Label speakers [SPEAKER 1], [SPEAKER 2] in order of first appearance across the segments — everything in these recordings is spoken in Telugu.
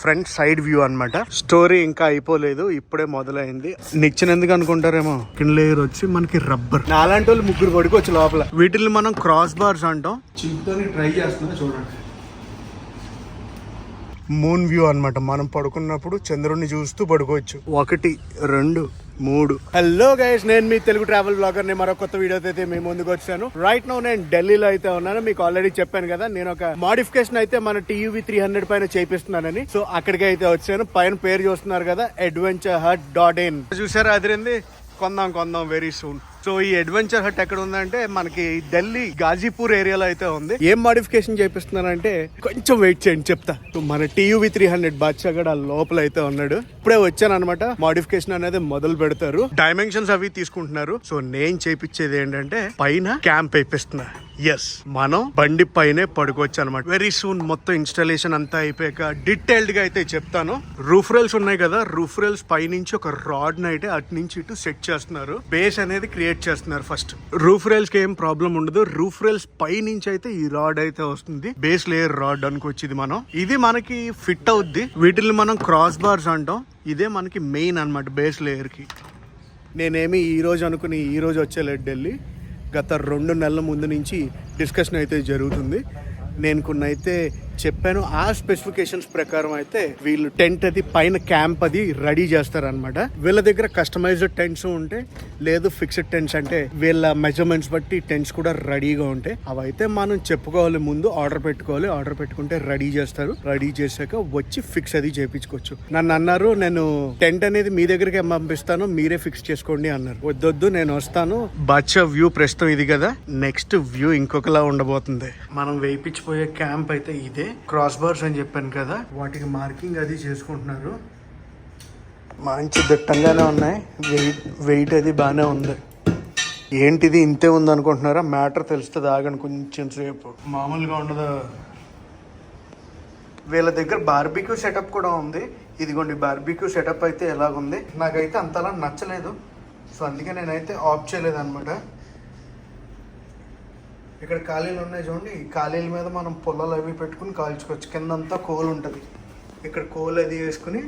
[SPEAKER 1] ఫ్రంట్ సైడ్ వ్యూ అన్నమాట. స్టోరీ ఇంకా అయిపోలేదు, ఇప్పుడే మొదలైంది. నిచ్చెన ఎందుకు అనుకుంటారేమో, కింద లేయర్ వచ్చి మనకి రబ్బర్. నాలాంటి వాళ్ళు ముగ్గురు పడుకోవచ్చు లోపల. వీటిని మనం క్రాస్ బార్స్ అంటాం. చిన్నతోని ట్రై చేస్తున్నా చూడండి. మూన్ వ్యూ అన్నమాట. మనం పడుకున్నప్పుడు చంద్రుడిని చూస్తూ పడుకోవచ్చు. 1 2 3. హలో గైస్, నేను మీ తెలుగు ట్రావెల్ బ్లాగర్ ని మరో కొత్త వీడియోతో అయితే మీ ముందుకు వచ్చాను. రైట్ నౌ నేను ఢిల్లీలో అయితే ఉన్నాను. మీకు ఆల్రెడీ చెప్పాను కదా, నేను ఒక మోడిఫికేషన్ అయితే మన TUV 300 పైన చేపిస్తున్నానని. సో అక్కడికి అయితే వచ్చాను. పైన పేరు చూస్తున్నారు కదా, అడ్వెంచర్ హట్ .in. చూసారా, అదిరింది. కొందాం వెరీ సూన్. సో ఈ అడ్వెంచర్ హట్ ఎక్కడ ఉందంటే మనకి ఢిల్లీ గాజీపూర్ ఏరియాలో అయితే ఉంది. ఏం మోడిఫికేషన్ చేపిస్తున్నానంటే కొంచెం వెయిట్ చేయండి చెప్తా. మన TUV 300 బాద్షా గడ లోపల అయితే ఉన్నాడు. ఇప్పుడే వచ్చాను అనమాట. మోడిఫికేషన్ అనేది మొదలు పెడతారు. డైమెన్షన్స్ అవి తీసుకుంటున్నారు. సో నేను చేపించేది ఏంటంటే పైన క్యాంప్ వేపిస్తున్నా. ఎస్, మనం బండి పైనే పడుకోవచ్చు అనమాట. వెరీ సూన్ మొత్తం ఇన్స్టాలేషన్ అంతా అయిపోయాక డీటెయిల్డ్ గా అయితే చెప్తాను. రూఫ్ రైల్స్ ఉన్నాయి కదా, రూఫ్ రైల్స్ పై నుంచి ఒక రాడ్ ని అయితే అటు నుంచి ఇటు సెట్ చేస్తున్నారు. బేస్ అనేది క్రియేట్ చేస్తున్నారు. ఫస్ట్ రూఫ్ రైల్స్ కి ఏం ప్రాబ్లం ఉండదు. రూఫ్ రైల్స్ పై నుంచి అయితే ఈ రాడ్ అయితే వస్తుంది. బేస్ లేయర్ రాడ్ అనుకొచ్చింది మనం. ఇది మనకి ఫిట్ అవుద్ది. వీటిని మనం క్రాస్ బార్స్ అంటాం. ఇదే మనకి మెయిన్ అన్నమాట బేస్ లేయర్ కి. నేనేమి ఈ రోజు అనుకుని ఈ రోజు వచ్చేలేదు ఢిల్లీ. గత 2 నెలల ముందు నుంచి డిస్కషన్ అయితే జరుగుతుంది. నేను కొన్ని అయితే చెప్పాను. ఆ స్పెసిఫికేషన్స్ ప్రకారం అయితే వీళ్ళు టెంట్ అది పైన క్యాంప్ అది రెడీ చేస్తారనమాట. వీళ్ళ దగ్గర కస్టమైజ్డ్ టెంట్స్ ఉంటాయి, లేదు ఫిక్స్డ్ టెంట్స్. అంటే వీళ్ళ మెజర్మెంట్స్ బట్టి టెంట్స్ కూడా రెడీగా ఉంటాయి. అవైతే మనం చెప్పుకోవాలి, ముందు ఆర్డర్ పెట్టుకోవాలి. ఆర్డర్ పెట్టుకుంటే రెడీ చేస్తారు. రెడీ చేశాక వచ్చి ఫిక్స్ అది చేయించుకోవచ్చు. నన్ను అన్నారు, నేను టెంట్ అనేది మీ దగ్గరికి పంపిస్తాను, మీరే ఫిక్స్ చేసుకోండి అన్నారు. వద్దొద్దు, నేను వస్తాను. బాద్షా వ్యూ ప్రస్తుతం ఇది కదా, నెక్స్ట్ వ్యూ ఇంకొకలా ఉండబోతుంది. మనం వేయించిపోయే క్యాంప్ అయితే ఇదే. క్రాస్ బార్స్ అని చెప్పాను కదా, వాటికి మార్కింగ్ అది చేసుకుంటున్నారు. మంచి దట్టంగానే ఉన్నాయి. వెయిట్ అది బాగానే ఉంది. ఏంటిది ఇంతే ఉంది అనుకుంటున్నారా? మ్యాటర్ తెలుస్తుంది, ఆగండి కొంచెం సేపు. మామూలుగా ఉండదు. వీళ్ళ దగ్గర బార్బిక్యూ సెటప్ కూడా ఉంది. ఇదిగోండి బార్బిక్యూ సెటప్ అయితే ఎలాగుంది. నాకైతే అంతలా నచ్చలేదు. సో అందుకే నేనైతే ఆఫ్ చేయలేదు అనమాట. ఇక్కడ ఖాళీలు ఉన్నాయి చూడండి. ఈ ఖాళీల మీద మనం పొలాలు అవి పెట్టుకుని కాల్చుకోవచ్చు. కిందంతా కోల్ ఉంటుంది. ఇక్కడ కోల్ అది వేసుకుని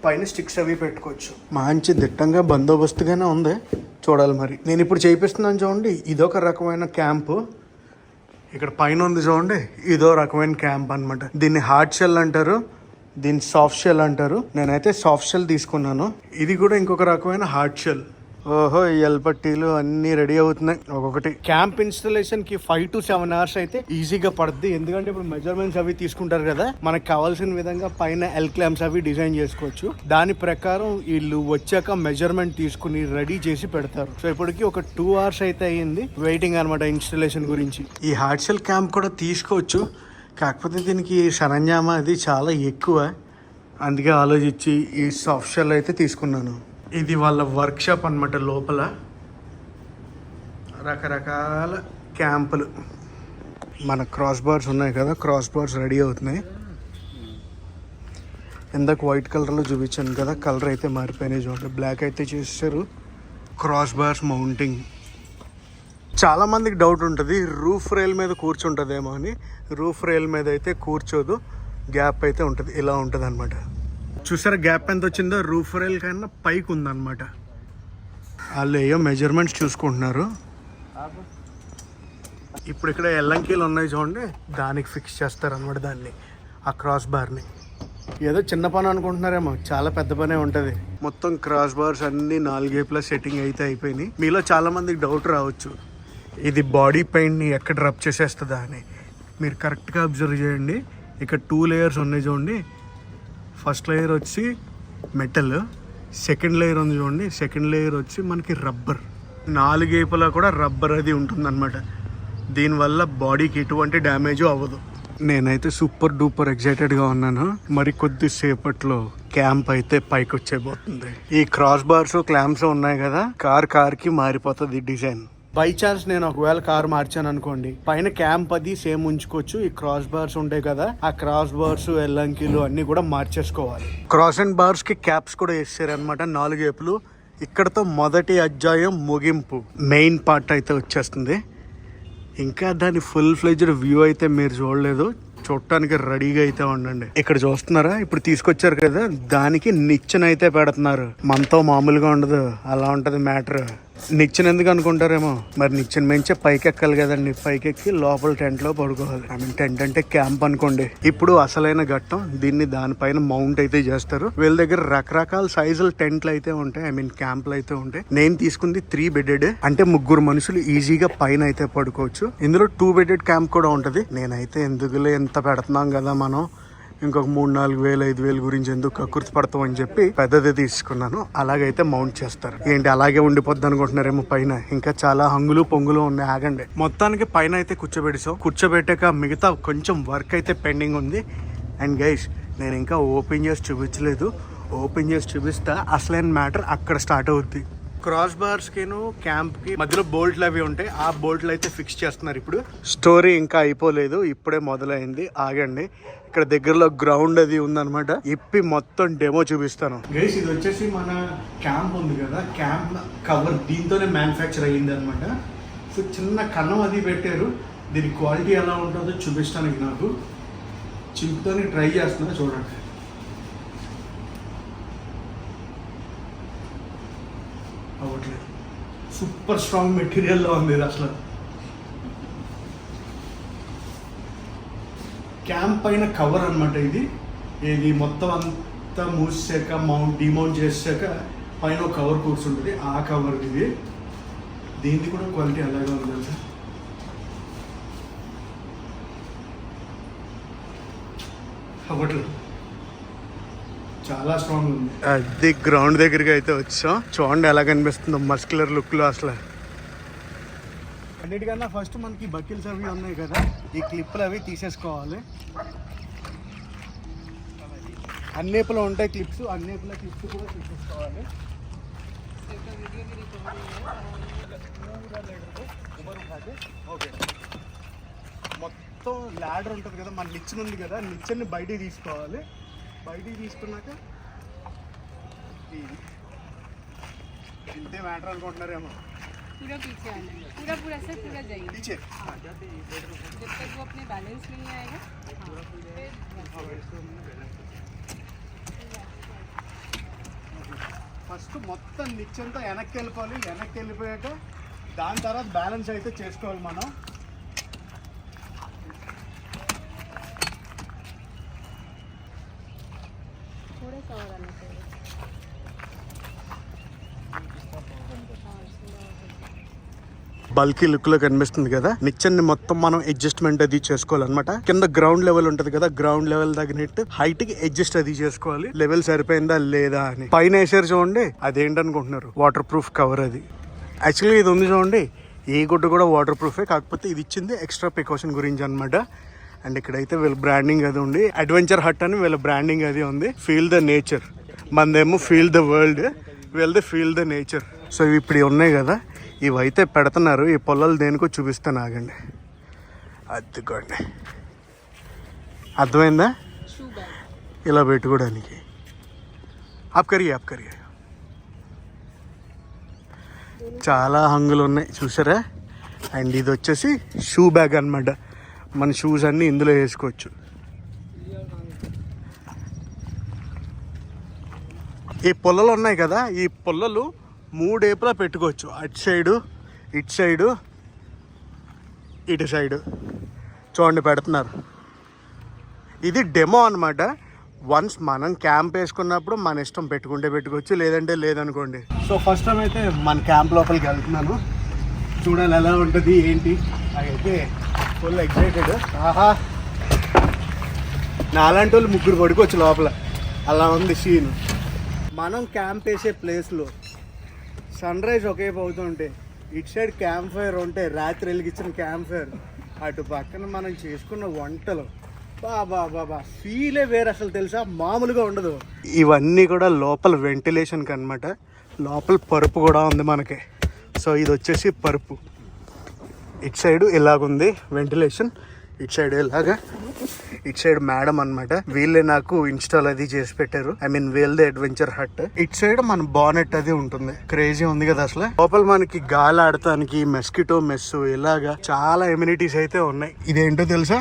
[SPEAKER 1] పైన స్టిక్స్ అవి పెట్టుకోవచ్చు. మంచి దిట్టంగా బందోబస్తుగానే ఉంది. చూడాలి మరి. నేను ఇప్పుడు చేపిస్తున్నాను చూడండి. ఇదొక రకమైన క్యాంపు. ఇక్కడ పైన ఉంది చూడండి, ఇదో రకమైన క్యాంప్ అనమాట. దీన్ని హార్డ్ షెల్ అంటారు, దీన్ని సాఫ్ట్ షెల్ అంటారు. నేనైతే సాఫ్ట్ షెల్ తీసుకున్నాను. ఇది కూడా ఇంకొక రకమైన హార్డ్ షెల్. ఓహో, ఈ ఎల్పట్టీలు అన్ని రెడీ అవుతున్నాయి ఒక్కొక్కటి. క్యాంప్ ఇన్స్టాలేషన్ కి 5 to 7 hours అయితే ఈజీగా పడుతుంది. ఎందుకంటే ఇప్పుడు మెజర్మెంట్స్ అవి తీసుకుంటారు కదా, మనకు కావాల్సిన విధంగా పైన ఎల్ క్లాంప్స్ అవి డిజైన్ చేసుకోవచ్చు. దాని ప్రకారం వీళ్ళు వచ్చాక మెజర్మెంట్ తీసుకుని రెడీ చేసి పెడతారు. సో ఇప్పటికి ఒక 2 hours అయితే అయ్యింది వెయిటింగ్ అనమాట ఇన్స్టాలేషన్ గురించి. ఈ హార్డ్ షెల్ క్యాంప్ కూడా తీసుకోవచ్చు, కాకపోతే దీనికి సరంజామా అది చాలా ఎక్కువ. అందుకే ఆలోచించి ఈ సాఫ్ట్ షెల్ అయితే తీసుకున్నాను. ఇది వాళ్ళ వర్క్షాప్ అన్నమాట. లోపల రకరకాల క్యాంపులు. మన క్రాస్ బార్స్ ఉన్నాయి కదా, క్రాస్ బార్స్ రెడీ అవుతున్నాయి. ఇందాక వైట్ కలర్లో చూపించాను కదా, కలర్ అయితే మారిపోయినాయి చూడండి. బ్లాక్ అయితే చేశారు. Cross bars mounting. చాలామందికి డౌట్ ఉంటుంది, రూఫ్ రైల్ మీద కూర్చుంటుందేమో అని. రూఫ్ రైల్ మీద అయితే కూర్చోదు, గ్యాప్ అయితే ఉంటుంది. ఇలా ఉంటుంది అనమాట. చూసారా గ్యాప్ ఎంత వచ్చిందో? రూఫ్ రైల్ కన్నా పైకి ఉందన్నమాట. వాళ్ళు ఏయో మెజర్మెంట్స్ చూసుకుంటున్నారు. ఇప్పుడు ఇక్కడ ఎల్లంకీలు ఉన్నాయి చూడండి, దానికి ఫిక్స్ చేస్తారనమాట దాన్ని, ఆ క్రాస్ బార్ని. ఏదో చిన్న పని అనుకుంటున్నారేమో, చాలా పెద్ద పనే ఉంటుంది. మొత్తం క్రాస్ బార్స్ అన్ని 4 గేప్ల సెట్టింగ్ అయితే అయిపోయినాయి. మీలో చాలా మందికి డౌట్ రావచ్చు, ఇది బాడీ పెయింట్ని ఎక్కడ రబ్ చేసేస్తుందా అని. మీరు కరెక్ట్గా అబ్జర్వ్ చేయండి. ఇక్కడ 2 layers ఉన్నాయి చూడండి. ఫస్ట్ లేయర్ వచ్చి మెటల్, సెకండ్ లేయర్ ఉంది చూడండి. సెకండ్ లేయర్ వచ్చి మనకి రబ్బర్. 4 గేపులా కూడా రబ్బర్ అది ఉంటుందన్నమాట. దీనివల్ల బాడీకి ఎటువంటి డ్యామేజ్ అవ్వదు. నేనైతే సూపర్ డూపర్ ఎక్సైటెడ్గా ఉన్నాను. మరి కొద్దిసేపట్లో క్యాంప్ అయితే పైకి వచ్చేపోతుంది. ఈ క్రాస్ బార్స్ క్లాంప్స్ ఉన్నాయి కదా, కార్కి మారిపోతుంది డిజైన్. బై ఛాన్స్ నేను ఒకవేళ కారు మార్చాను అనుకోండి, పైన క్యాంప్ అది సేమ్ ఉంచుకోవచ్చు. ఈ క్రాస్ బార్స్ ఉంటాయి కదా, ఆ క్రాస్ బార్స్ ఎల్లంకీలు అన్ని కూడా మార్చేసుకోవాలి. క్రాస్ అండ్ బార్స్ కి క్యాప్స్ కూడా వేసారు అనమాట, 4 గేపులు. ఇక్కడతో మొదటి అధ్యాయం ముగింపు. మెయిన్ పార్ట్ అయితే వచ్చేస్తుంది. ఇంకా దాని ఫుల్ ఫ్లెడ్జ్డ్ వ్యూ అయితే మీరు చూడలేదు, చూడటానికి రెడీగా అయితే ఉండండి. ఇక్కడ చూస్తున్నారా, ఇప్పుడు తీసుకొచ్చారు కదా, దానికి నిచ్చెన అయితే పెడుతున్నారు. మనతో మామూలుగా ఉండదు, అలా ఉంటది మ్యాటర్. నిచ్చెన ఎందుకు అనుకుంటారేమో, మరి నిచ్చెన మించే పైకి ఎక్కాలి కదండి. పైకెక్కి లోపల టెంట్ లో పడుకోవాలి. ఐ మీన్ టెంట్ అంటే క్యాంప్ అనుకోండి. ఇప్పుడు అసలైన ఘట్టం, దీన్ని దానిపైన మౌంట్ అయితే చేస్తారు. వీళ్ళ దగ్గర రకరకాల సైజుల టెంట్లు అయితే ఉంటాయి, ఐ మీన్ క్యాంప్లు అయితే ఉంటాయి. నేను తీసుకుంది 3 బెడెడ్, అంటే 3 మనుషులు ఈజీగా పైన అయితే పడుకోవచ్చు. ఇందులో 2 బెడెడ్ క్యాంప్ కూడా ఉంటది. నేనైతే ఎందుకులే ఎంత పెడుతున్నాం కదా మనం, ఇంకొక 3-4 వేలు 5 వేలు గురించి ఎందుకు కక్కుర్తి పడతాం అని చెప్పి పెద్దది తీసుకున్నాను. అలాగైతే మౌంట్ చేస్తారు. ఏంటి అలాగే ఉండిపోద్ది అనుకుంటున్నారేమో, పైన ఇంకా చాలా హంగులు పొంగులు ఉన్నాయి. ఆగండి, మొత్తానికి పైన అయితే కూర్చోబెట్టాక మిగతా కొంచెం వర్క్ అయితే పెండింగ్ ఉంది. అండ్ గైస్, నేను ఇంకా ఓపెన్ చేసి చూపించలేదు. ఓపెన్ చేసి చూపిస్తా, అసలైన మ్యాటర్ అక్కడ స్టార్ట్ అవుద్ది. క్రాస్ బార్స్ కిను క్యాంప్ కి మధ్యలో బోల్ట్లు అవి ఉంటాయి, ఆ బోల్ట్లు అయితే ఫిక్స్ చేస్తున్నారు. ఇప్పుడు స్టోరీ ఇంకా అయిపోలేదు, ఇప్పుడే మొదలైంది. ఆగండి, ఇక్కడ దగ్గరలో గ్రౌండ్ అది ఉందన్నమాట. ఇప్పి మొత్తం డెమో చూపిస్తాను. గైస్, ఇది వచ్చేసి మన క్యాంప్ ఉంది కదా, క్యాంప్ కవర్ దీంతోనే మ్యానుఫ్యాక్చర్ అయ్యింది అనమాట. సో చిన్న కన్నం అది పెట్టారు. దీని క్వాలిటీ ఎలా ఉంటుందో చూపించడానికి నాకు చింపుతోని ట్రై చేస్తున్నా, చూడండి. అవ్వట్లేదు, సూపర్ స్ట్రాంగ్ మెటీరియల్లో ఉంది ఇది. అసలు క్యాంప్ పైన కవర్ అనమాట ఇది. ఇది మొత్తం అంతా మూసాక డిమౌంట్ చేసాక పైన ఒక కవర్ కూర్చుంటుంది, ఆ కవర్ ఇది. దీనికి కూడా క్వాలిటీ అలాగే ఉంది తెలుసా. అవ్వట్లేదు, చాలా స్ట్రాంగ్ ఉంది. అది గ్రౌండ్ దగ్గరికి అయితే వచ్చాం. చూడండి ఎలా కనిపిస్తుందో మస్కులర్ లుక్ లో. అసలు అన్నిటికన్నా ఫస్ట్ మనకి బకిల్స్ అవి ఉన్నాయి కదా, ఈ క్లిప్లు అవి తీసేసుకోవాలి. అన్నేపులో ఉంటాయి క్లిప్స్, అన్నేపుల క్లిప్స్ కూడా తీసేసుకోవాలి. ఓకే, మొత్తం ల్యాడర్ ఉంటుంది కదా, మన నిచ్చెన ఉంది కదా, నిచ్చెన్ని బయటికి తీసుకోవాలి. బయటికి తీసుకున్నాక ఇంతే మ్యాటర్ అనుకుంటున్నారేమో.
[SPEAKER 2] पूरा पीछे आना है, पूरा पूरा सर पूरा जाइए
[SPEAKER 1] पीछे।
[SPEAKER 2] जब तक वो अपने बैलेंस में नहीं आएगा।
[SPEAKER 1] ఫస్ట్ మొత్తం నిచ్చెంతా వెనక్కి వెళ్ళిపోవాలి. వెనక్కి వెళ్ళిపోయాక దాని తర్వాత బ్యాలెన్స్ అయితే చేసుకోవాలి మనం. బల్కీ లుక్ లో కనిపిస్తుంది కదా, నిచ్చెన్ని మొత్తం మనం అడ్జస్ట్మెంట్ అది చేసుకోవాలన్నమాట. కింద గ్రౌండ్ లెవెల్ ఉంటది కదా, గ్రౌండ్ లెవెల్ తగినట్టు హైట్ కి అడ్జస్ట్ అది చేసుకోవాలి. లెవెల్ సరిపోయిందా లేదా అని. పైన వేసారు చూడండి, అదేంటనుకుంటున్నారు, వాటర్ ప్రూఫ్ కవర్ అది. యాక్చువల్లీ ఇది ఉంది చూడండి, ఏ గుడ్డ కూడా వాటర్ ప్రూఫే, కాకపోతే ఇది ఇచ్చింది ఎక్స్ట్రా ప్రికాషన్ గురించి అనమాట. అండ్ ఇక్కడైతే వీళ్ళ బ్రాండింగ్ అది ఉంది, అడ్వెంచర్ హట్ అని వీళ్ళ బ్రాండింగ్ అది ఉంది. ఫీల్ ద నేచర్, మనదేమో ఫీల్ ద వరల్డ్, వీళ్ళది ఫీల్ ద నేచర్. సో ఇవి ఇప్పుడు ఉన్నాయి కదా, ఇవైతే పెడుతున్నారు. ఈ పొలాలు దేనికో చూపిస్తాను, ఆగండి. అద్దుకోండి, అర్థమైందా, ఇలా పెట్టుకోవడానికి. ఆప్ కరియే చాలా హంగులు ఉన్నాయి చూసారా. అండ్ ఇది వచ్చేసి షూ బ్యాగ్ అనమాట, మన షూస్ అన్నీ ఇందులో వేసుకోవచ్చు. ఈ పొలాలు ఉన్నాయి కదా, ఈ పొలాలు 3 ఏపులా పెట్టుకోవచ్చు. అటు సైడు, ఇటు సైడు, ఇటు సైడు. చూడండి పెడుతున్నారు. ఇది డెమో అనమాట. వన్స్ మనం క్యాంప్ వేసుకున్నప్పుడు మన ఇష్టం, పెట్టుకుంటే పెట్టుకోవచ్చు, లేదంటే లేదనుకోండి. సో ఫస్ట్ టైం అయితే మన క్యాంప్ లోపలికి వెళ్తున్నాను, చూడాలి ఎలా ఉంటుంది ఏంటి. అయితే ఫుల్ ఎక్సైటెడ్. ఆహా, నాలాంటి వాళ్ళు 3 పడుకోవచ్చు లోపల, అలా ఉంది సీన్. మనం క్యాంప్ వేసే ప్లేస్లో సన్ రైజ్ ఒకేపు అవుతుంటే, ఇటు సైడ్ క్యాంప్ ఫైర్ ఉంటే, రాత్రి వెలిగించిన క్యాంప్ ఫైర్, అటు పక్కన మనం చేసుకున్న వంటలు, బాబా ఫీలే వేరు అసలు తెలుసా, మామూలుగా ఉండదు. ఇవన్నీ కూడా లోపల వెంటిలేషన్కి అనమాట. లోపల పరుపు కూడా ఉంది మనకి. సో ఇది వచ్చేసి పరుపు. ఇటు సైడ్ ఇలాగుంది వెంటిలేషన్, ఇటు సైడ్ ఇలాగా, ఇటు సైడ్ మేడం అనమాట. వీళ్ళే నాకు ఇన్స్టాల్ అది చేసి పెట్టారు, ఐ మీన్ వీళ్ళదే అడ్వెంచర్ హట్. ఇటు సైడ్ మన బానెట్ అది ఉంటుంది. క్రేజీ ఉంది కదా అసలు. లోపల మనకి గాలి ఆడటానికి మెస్కిటో మెస్, ఇలాగా చాలా ఎమ్యూనిటీస్ అయితే ఉన్నాయి. ఇదేంటో తెలుసా,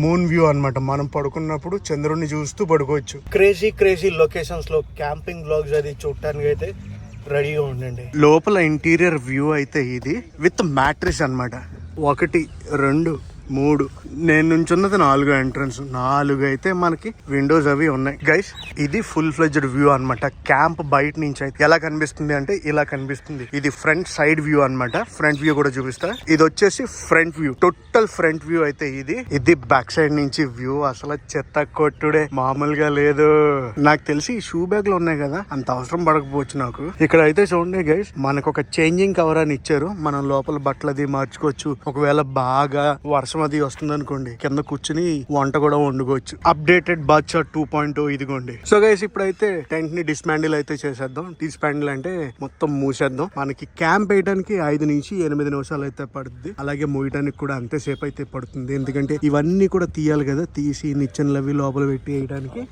[SPEAKER 1] మూన్ వ్యూ అన్నమాట. మనం పడుకున్నప్పుడు చంద్రుడిని చూస్తూ పడుకోవచ్చు. క్రేజీ క్రేజీ లొకేషన్స్ లో క్యాంపింగ్ బ్లాగ్స్ అది చూడటానికి అయితే రెడీగా ఉండండి. లోపల ఇంటీరియర్ వ్యూ అయితే ఇది విత్ మ్యాట్రిస్ అన్నమాట. 1 2 3 నేను నుంచున్నది 4 ఎంట్రన్స్. 4 అయితే మనకి విండోస్ అవి ఉన్నాయి గైస్. ఇది ఫుల్ ఫ్లెడ్జ్డ్ వ్యూ అన్నమాట. క్యాంప్ బయట నుంచి అయితే ఎలా కనిపిస్తుంది అంటే ఇలా కనిపిస్తుంది. ఇది ఫ్రంట్ సైడ్ వ్యూ అన్నమాట. ఫ్రంట్ వ్యూ కూడా చూపిస్తా. ఇది వచ్చేసి front view, total front view అయితే ఇది బ్యాక్ సైడ్ నుంచి వ్యూ. అసలు చెత్త కొట్టుడే మామూలుగా లేదు. నాకు తెలిసి ఈ షూ బ్యాగ్ లో ఉన్నాయి కదా, అంత అవసరం పడకపోవచ్చు నాకు. ఇక్కడ అయితే చూడండి గైస్, మనకు ఒక చేంజింగ్ కవర్ అని ఇచ్చారు. మనం లోపల బట్టలు అది మార్చుకోవచ్చు. ఒకవేళ బాగా వర్షం అది వస్తుంది అనుకోండి, కింద కూర్చుని వంట కూడా వండుకోవచ్చు. అప్డేటెడ్ బాద్షా 2.0 ఇదిగోండి. సో గైస్ ఇప్పుడైతే టెంట్ ని డిస్మాండిల్ అయితే చేసేద్దాం. డిస్మాండిల్ అంటే మొత్తం మూసేద్దాం. మనకి క్యాంప్ వేయడానికి 5 నుంచి 8 నిమిషాలు అయితే పడుతుంది. అలాగే మూయడానికి కూడా అంతే సేపు అయితే పడుతుంది. ఎందుకంటే ఇవన్నీ కూడా తీయాలి కదా, తీసి నిచ్చెనలు అవి లోపల పెట్టి వేయడానికి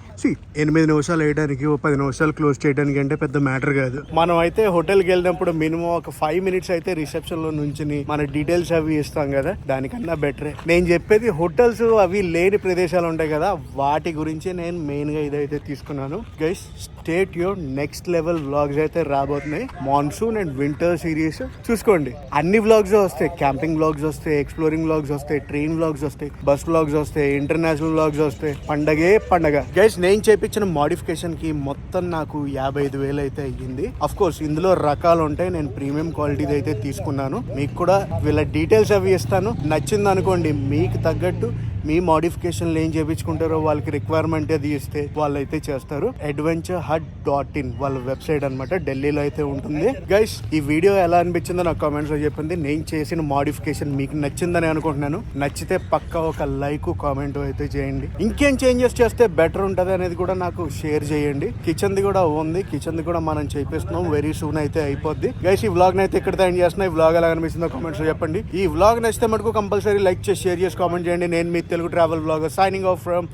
[SPEAKER 1] 8 నిమిషాలు వేయడానికి, 10 నిమిషాలు క్లోజ్ చేయడానికి అంటే పెద్ద మ్యాటర్ కాదు. మనం అయితే హోటల్కి వెళ్ళినప్పుడు మినిమం ఒక 5 మినిట్స్ అయితే రిసెప్షన్ లో నుంచి మన డీటెయిల్స్ అవి ఇస్తాం కదా, దానికన్నా బెటరే. నేను చెప్పేది హోటల్స్ అవి లేని ప్రదేశాలు ఉంటాయి కదా, వాటి గురించి నేను మెయిన్ గా ఇదైతే తీసుకున్నాను. గైస్ స్టేట్ యూర్ నెక్స్ట్ లెవెల్ వ్లాగ్స్ అయితే రాబోతున్నాయి. మాన్సూన్ అండ్ వింటర్ సిరీస్ చూసుకోండి. అన్ని వ్లాగ్స్ వస్తాయి. క్యాంపింగ్ వ్లాగ్స్ వస్తాయి, ఎక్స్ప్లోరింగ్ వ్లాగ్స్ వస్తాయి, ట్రైన్ వ్లాగ్స్ వస్తాయి, బస్ వ్లాగ్స్ వస్తాయి, ఇంటర్నేషనల్ వ్లాగ్స్ వస్తాయి. పండగే పండగ. గైస్ నేను చేపించిన మోడిఫికేషన్ కి మొత్తం నాకు 55,000 అయితే అయ్యింది. అఫ్ కోర్స్ ఇందులో రకాలు ఉంటాయి. నేను ప్రీమియం క్వాలిటీ అయితే తీసుకున్నాను. మీకు కూడా వీళ్ళ డీటెయిల్స్ అవి ఇస్తాను. నచ్చింది అనుకోండి, మీకు తగ్గట్టు మీ మోడిఫికేషన్లు ఏం చేయించుకుంటారో వాళ్ళకి రిక్వైర్మెంట్ అది ఇస్తే వాళ్ళు అయితే చేస్తారు. adventurehut.in వాళ్ళ వెబ్సైట్ అన్నమాట. ఢిల్లీలో అయితే ఉంటుంది. గైస్ ఈ వీడియో ఎలా అనిపించిందో నాకు కామెంట్స్ లో చెప్పండి. నేను చేసిన మోడిఫికేషన్ మీకు నచ్చిందని అనుకుంటున్నాను. నచ్చితే పక్కా ఒక లైక్ కామెంట్ అయితే చేయండి. ఇంకేం చేంజెస్ చేస్తే బెటర్ ఉంటది అనేది కూడా నాకు షేర్ చేయండి. కిచెన్ ది కూడా ఉంది. కిచెన్ ది కూడా మనం చేపిస్తున్నాం. వెరీ సూన్ అయితే అయిపోద్ది. గైస్ ఈ వ్లాగ్ అయితే ఇక్కడ ఎండ్ చేస్తున్నా. ఈ వ్లాగ్ ఎలా అనిపిస్తుందో కామెంట్స్ లో చెప్పండి. ఈ వ్లాగ్ నచ్చితే మటుకు కంపల్సరీ లైక్ చేసి షేర్ చేసి కామెంట్ చేయండి. నేను మీ Telugu travel blogger signing off from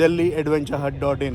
[SPEAKER 1] Delhi, adventurehut.in.